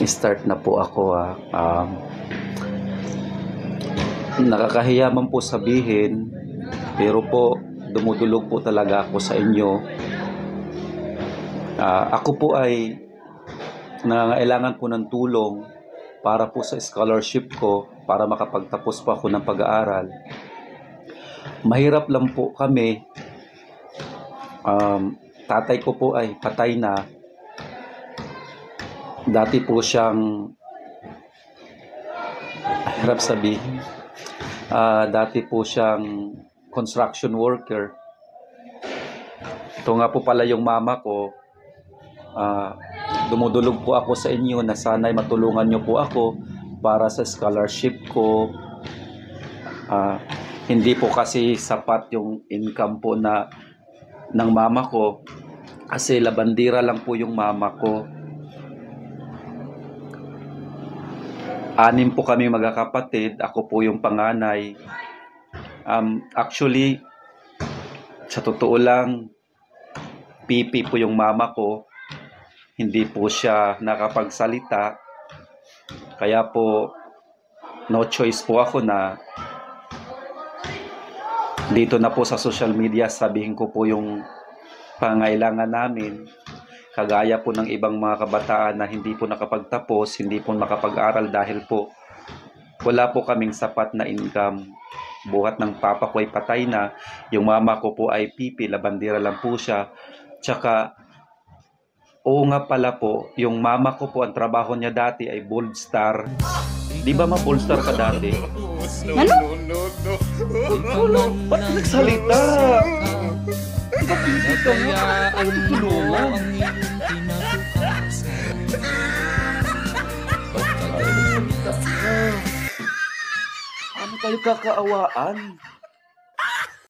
Start na po ako. Nakakahiya man po sabihin, pero po dumudulog po talaga ako sa inyo. Ako po ay nangangailangan po ng tulong para po sa scholarship ko, para makapagtapos po ako ng pag-aaral. Mahirap lang po kami. Tatay ko po ay patay na. Dati po siyang, hirap sabihin, dati po siyang construction worker. Ito nga po pala yung mama ko. Dumudulog po ako sa inyo na sana'y matulungan nyo po ako para sa scholarship ko. Hindi po kasi sapat yung income po ng mama ko, kasi labandira lang po yung mama ko. 6 po kami magkakapatid. Ako po yung panganay. Actually, sa totoo lang, pipi po yung mama ko. Hindi po siya nakapagsalita. Kaya po, no choice po ako na dito na po sa social media sabihin ko po yung pangailangan namin. Kagaya po ng ibang mga kabataan na hindi po nakapagtapos, hindi po makapag-aral dahil po wala po kaming sapat na income. Buhat ng papa ko ay patay na. Yung mama ko po ay pipi, labandira lang po siya. Tsaka, oo nga pala po, yung mama ko po, ang trabaho niya dati ay Bold Star. Di ba ma-Bold Star ka dati? Ano? Ano? Ba't nagsalita? Kaya ang tulungan Ano tayo kakaawaan?